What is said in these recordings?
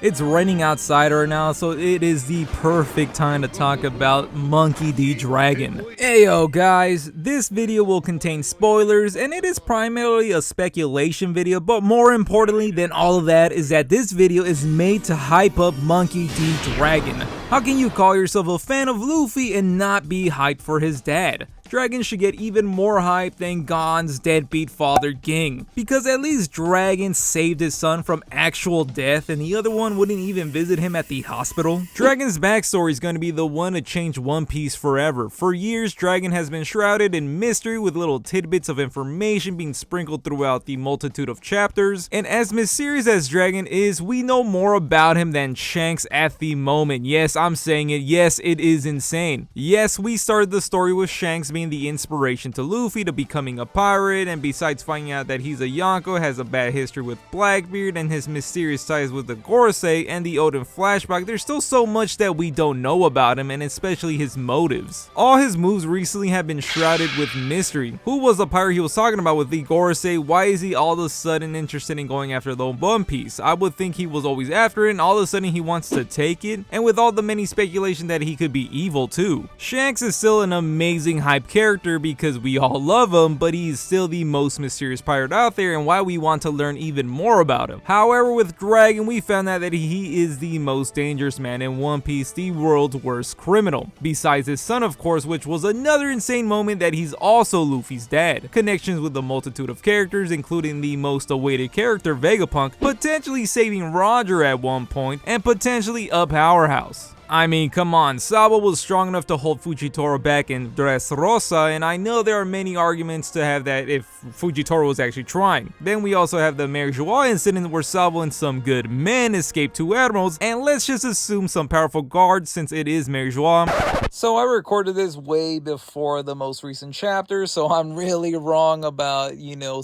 It's raining outside right now, so it is the perfect time to talk about Monkey D. Dragon. Ayo guys, this video will contain spoilers and it is primarily a speculation video, but more importantly than all of that is that this video is made to hype up Monkey D. Dragon. How can you call yourself a fan of Luffy and not be hyped for his dad? Dragon should get even more hype than Gon's deadbeat father Ging, because at least Dragon saved his son from actual death and the other one wouldn't even visit him at the hospital. Dragon's backstory is going to be the one to change One Piece forever. For years, Dragon has been shrouded in mystery with little tidbits of information being sprinkled throughout the multitude of chapters, and as mysterious as Dragon is, we know more about him than Shanks at the moment. Yes, I'm saying it. Yes, it is insane. Yes, we started the story with Shanks being the inspiration to Luffy to becoming a pirate, and besides finding out that he's a Yonko, has a bad history with Blackbeard and his mysterious ties with the Gorosei and the Oden flashback, there's still so much that we don't know about him, and especially his motives. All his moves recently have been shrouded with mystery. Who was the pirate he was talking about with the Gorosei? Why is he all of a sudden interested in going after the One Piece? I would think he was always after it and all of a sudden he wants to take it, and with all the many speculation that he could be evil too. Shanks is still an amazing hype character because we all love him, but he's still the most mysterious pirate out there and why we want to learn even more about him. However, with Dragon, we found out that he is the most dangerous man in One Piece, the world's worst criminal. Besides his son, of course, which was another insane moment that he's also Luffy's dad. Connections with a multitude of characters, including the most awaited character, Vegapunk, potentially saving Roger at one point, and potentially a powerhouse. I mean, come on, Sabo was strong enough to hold Fujitora back in Dressrosa, and I know there are many arguments to have that if Fujitora was actually trying. Then we also have the Mary Joie incident where Sabo and some good men escaped two admirals, and let's just assume some powerful guards since it is Mary Joie. So I recorded this way before the most recent chapter, so I'm really wrong about,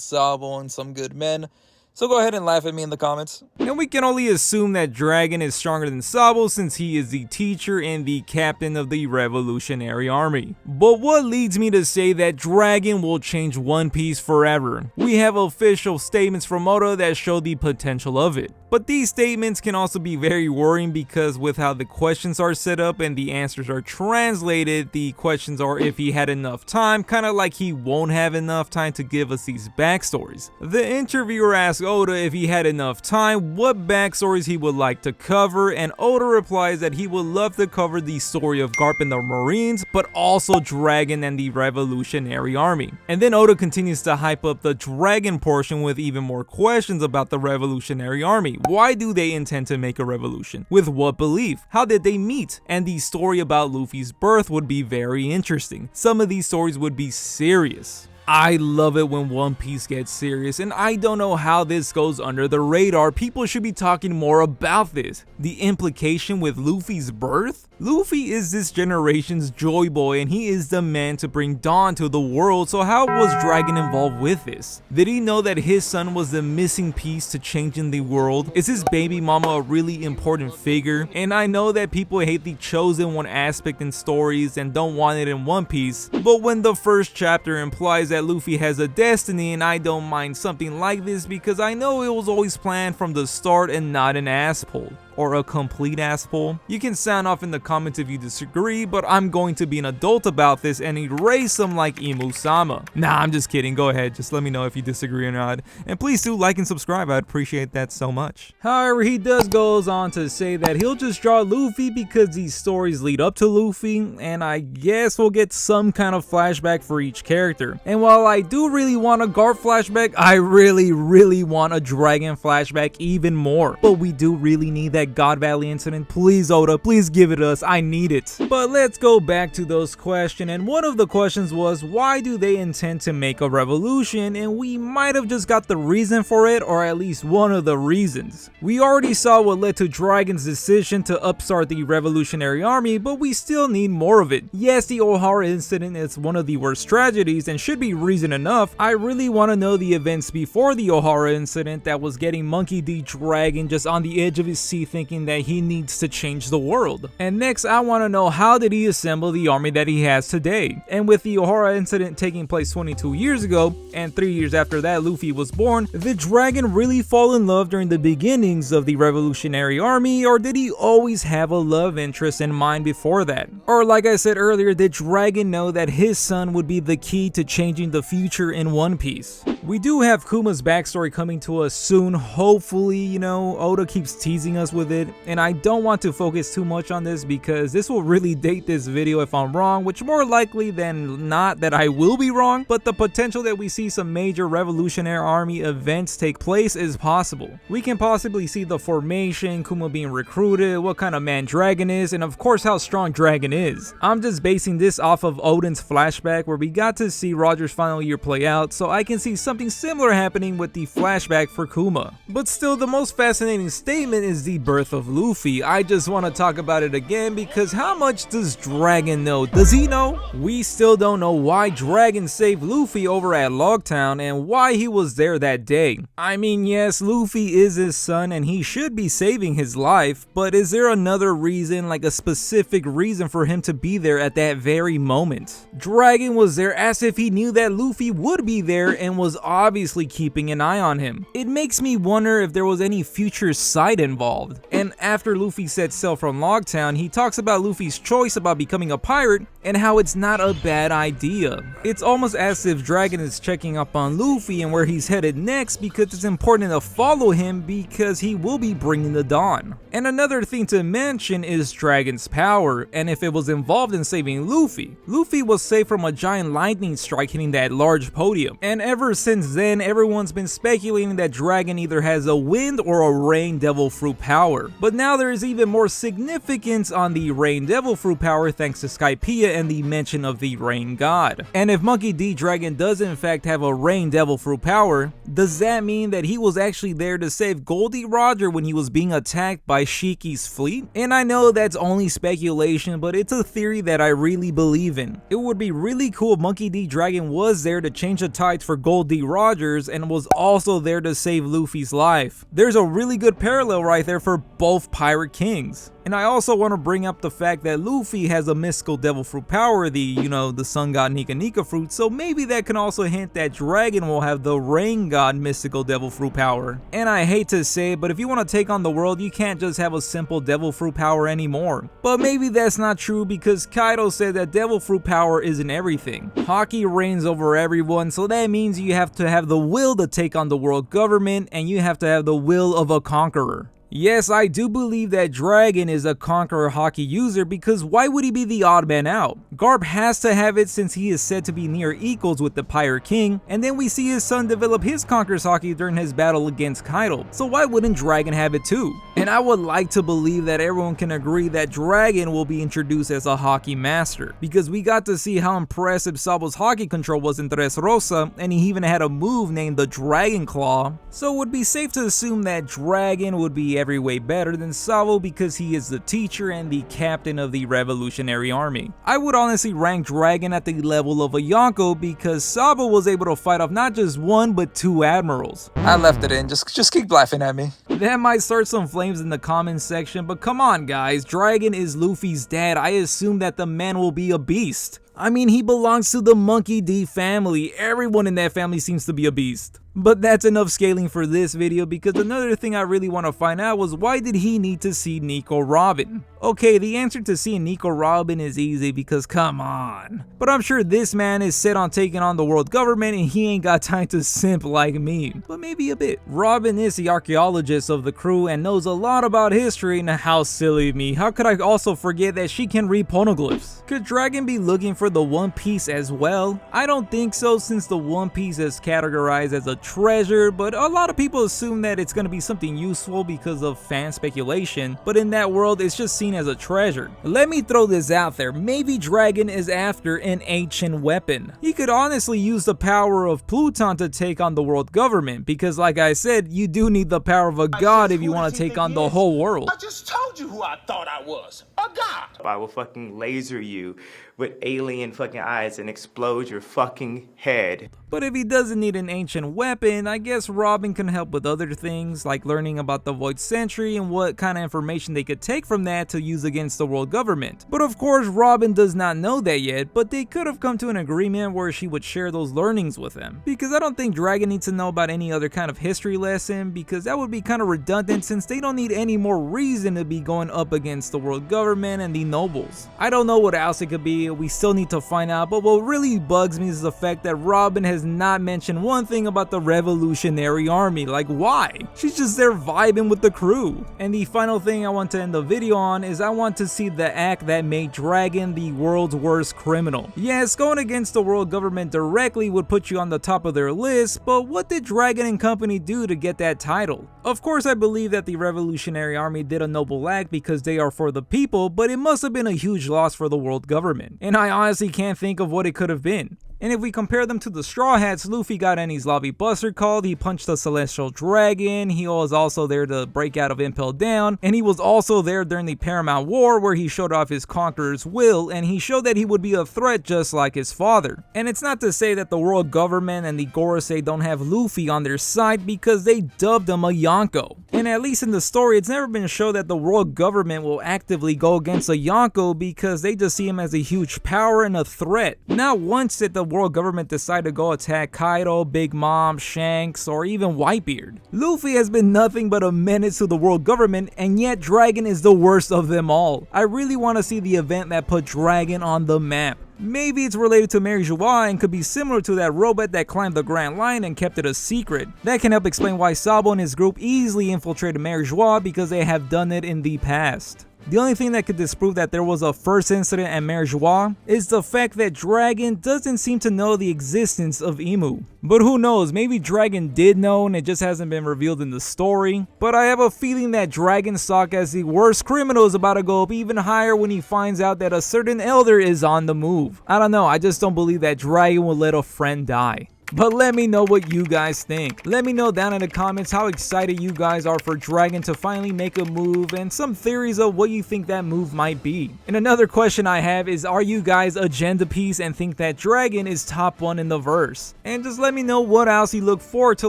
Sabo and some good men. So go ahead and laugh at me in the comments. And we can only assume that Dragon is stronger than Sabo since he is the teacher and the captain of the Revolutionary Army. But what leads me to say that Dragon will change One Piece forever? We have official statements from Oda that show the potential of it. But these statements can also be very worrying because with how the questions are set up and the answers are translated, the questions are if he had enough time, kind of like he won't have enough time to give us these backstories. The interviewer asked Oda if he had enough time, what backstories he would like to cover, and Oda replies that he would love to cover the story of Garp and the Marines, but also Dragon and the Revolutionary Army. And then Oda continues to hype up the Dragon portion with even more questions about the Revolutionary Army. Why do they intend to make a revolution? With what belief? How did they meet? And the story about Luffy's birth would be very interesting. Some of these stories would be serious. I love it when One Piece gets serious, and I don't know how this goes under the radar. People should be talking more about this. The implication with Luffy's birth? Luffy is this generation's Joy Boy and he is the man to bring dawn to the world, so how was Dragon involved with this? Did he know that his son was the missing piece to changing the world? Is his baby mama a really important figure? And I know that people hate the chosen one aspect in stories and don't want it in One Piece, but when the first chapter implies that Luffy has a destiny, and I don't mind something like this because I know it was always planned from the start and not an asshole. Or a complete asshole. You can sound off in the comments if you disagree, but I'm going to be an adult about this and erase them like Imu-sama. Nah, I'm just kidding. Go ahead, just let me know if you disagree or not. And please do like and subscribe, I'd appreciate that so much. However, he goes on to say that he'll just draw Luffy because these stories lead up to Luffy, and I guess we'll get some kind of flashback for each character. And while I do really want a Garp flashback, I really want a Dragon flashback even more. But we do really need that God Valley incident. Please Oda, please give it us, I need it. But let's go back to those questions, and one of the questions was why do they intend to make a revolution, and we might have just got the reason for it, or at least one of the reasons. We already saw what led to Dragon's decision to upstart the Revolutionary Army, but we still need more of it. Yes, the Ohara incident is one of the worst tragedies and should be reason enough. I really want to know the events before the Ohara incident that was getting Monkey D. Dragon just on the edge of his seat thinking that he needs to change the world. And next, I want to know, how did he assemble the army that he has today? And with the Ohara incident taking place 22 years ago, and 3 years after that Luffy was born, did the dragon really fall in love during the beginnings of the Revolutionary Army, or did he always have a love interest in mind before that? Or like I said earlier, did Dragon know that his son would be the key to changing the future in One Piece? We do have Kuma's backstory coming to us soon, hopefully. You know, Oda keeps teasing us with it, and I don't want to focus too much on this because this will really date this video if I'm wrong, which more likely than not that I will be wrong, but the potential that we see some major Revolutionary Army events take place is possible. We can possibly see the formation, Kuma being recruited, what kind of man Dragon is, and of course how strong Dragon is. I'm just basing this off of Oden's flashback where we got to see Roger's final year play out, so I can see something similar happening with the flashback for Kuma. But still, the most fascinating statement is the birth of Luffy. I just want to talk about it again because how much does Dragon know? Does he know? We still don't know why Dragon saved Luffy over at Logtown and why he was there that day. I mean, yes, Luffy is his son and he should be saving his life, but is there another reason, like a specific reason for him to be there at that very moment? Dragon was there as if he knew that Luffy would be there and was obviously keeping an eye on him. It makes me wonder if there was any future sight involved. And after Luffy sets sail from Logtown, he talks about Luffy's choice about becoming a pirate and how it's not a bad idea. It's almost as if Dragon is checking up on Luffy and where he's headed next because it's important to follow him because he will be bringing the dawn. And another thing to mention is Dragon's power, and if it was involved in saving Luffy. Luffy was saved from a giant lightning strike hitting that large podium, and ever since then everyone's been speculating that Dragon either has a wind or a rain devil fruit power. But now there is even more significance on the rain devil fruit power thanks to Skypiea and the mention of the rain god. And if Monkey D. Dragon does in fact have a rain devil fruit power, does that mean that he was actually there to save Goldie Roger when he was being attacked by Shiki's fleet? And I know that's only speculation, but it's a theory that I really believe in. It would be really cool if Monkey D. Dragon was there to change the tides for Goldie Rogers and was also there to save Luffy's life. There's a really good parallel right there for both pirate kings. And I also want to bring up the fact that Luffy has a mystical devil fruit power, the sun god Nika Nika fruit, so maybe that can also hint that Dragon will have the rain god mystical devil fruit power. And I hate to say it, but if you want to take on the world, you can't just have a simple devil fruit power anymore. But maybe that's not true because Kaido said that devil fruit power isn't everything. Haki reigns over everyone, so that means you have to have the will to take on the world government and you have to have the will of a conqueror. Yes, I do believe that Dragon is a Conqueror Haki user because why would he be the odd man out? Garp has to have it since he is said to be near equals with the Pirate King, and then we see his son develop his Conqueror's Haki during his battle against Kaido, so why wouldn't Dragon have it too? And I would like to believe that everyone can agree that Dragon will be introduced as a Haki master, because we got to see how impressive Sabo's Haki control was in Dressrosa, and he even had a move named the Dragon Claw, so it would be safe to assume that Dragon would be every way better than Sabo because he is the teacher and the captain of the Revolutionary Army. I would honestly rank Dragon at the level of a Yonko because Sabo was able to fight off not just one but two admirals. I left it in, just keep laughing at me. That might start some flames in the comments section, but come on guys, Dragon is Luffy's dad. I assume that the man will be a beast. I mean, he belongs to the Monkey D family. Everyone in that family seems to be a beast. But that's enough scaling for this video because another thing I really want to find out was why did he need to see Nico Robin? Okay, the answer to seeing Nico Robin is easy because come on. But I'm sure this man is set on taking on the world government and he ain't got time to simp like me. But maybe a bit. Robin is the archaeologist of the crew and knows a lot about history, and how silly of me. How could I also forget that she can read poneglyphs? Could Dragon be looking for the One Piece as well? I don't think so since the One Piece is categorized as a treasure, but a lot of people assume that it's going to be something useful because of fan speculation, but in that world it's just seen as a treasure. Let me throw this out there, maybe Dragon is after an ancient weapon. He could honestly use the power of Pluton to take on the world government because like I said, you do need the power of a god if you want to take on the whole world. I just told you who I thought I was, a a god. I will fucking laser you with alien fucking eyes and explode your fucking head. But if he doesn't need an ancient weapon, I guess Robin can help with other things, like learning about the Void Sentry and what kind of information they could take from that to use against the world government. But of course, Robin does not know that yet, but they could have come to an agreement where she would share those learnings with him. Because I don't think Dragon needs to know about any other kind of history lesson, because that would be kind of redundant since they don't need any more reason to be going up against the world government and the nobles. I don't know what else it could be, we still need to find out, but what really bugs me is the fact that Robin has not mentioned one thing about the Revolutionary Army. Like, why? She's just there vibing with the crew. And the final thing I want to end the video on is I want to see the act that made Dragon the world's worst criminal. Yes, going against the world government directly would put you on the top of their list, but what did Dragon and company do to get that title? Of course, I believe that the Revolutionary Army did a noble act because they are for the people, but it must have been a huge loss for the world government. And I honestly can't think of what it could have been. And if we compare them to the Straw Hats, Luffy got Enies Lobby Buster called, he punched the Celestial Dragon, he was also there to break out of Impel Down, and he was also there during the Paramount War where he showed off his Conqueror's will, and he showed that he would be a threat just like his father. And it's not to say that the world government and the Gorosei don't have Luffy on their side because they dubbed him a Yonko. And at least in the story, it's never been shown that the world government will actively go against a Yonko because they just see him as a huge power and a threat. Not once did the world government decide to go attack Kaido, Big Mom, Shanks, or even Whitebeard. Luffy has been nothing but a menace to the world government, and yet Dragon is the worst of them all. I really want to see the event that put Dragon on the map. Maybe it's related to Mary Joie and could be similar to that robot that climbed the Grand Line and kept it a secret. That can help explain why Sabo and his group easily infiltrated Mary Joie because they have done it in the past. The only thing that could disprove that there was a first incident at Mary Joie is the fact that Dragon doesn't seem to know the existence of Imu. But who knows, maybe Dragon did know and it just hasn't been revealed in the story. But I have a feeling that Dragon's stock as the worst criminal is about to go up even higher when he finds out that a certain elder is on the move. I don't know, I just don't believe that Dragon will let a friend die. But let me know what you guys think. Let me know down in the comments how excited you guys are for Dragon to finally make a move and some theories of what you think that move might be. And another question I have is, are you guys agenda piece and think that Dragon is top 1 in the verse? And just let me know what else you look forward to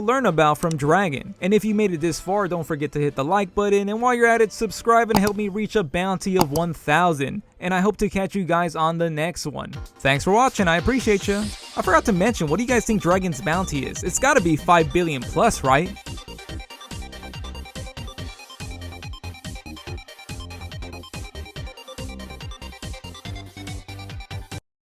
learn about from Dragon. And if you made it this far, don't forget to hit the like button, and while you're at it, subscribe and help me reach a bounty of 1,000. And I hope to catch you guys on the next one. Thanks for watching, I appreciate you. I forgot to mention, what do you guys think Dragon's bounty is? It's gotta be 5 billion plus, right?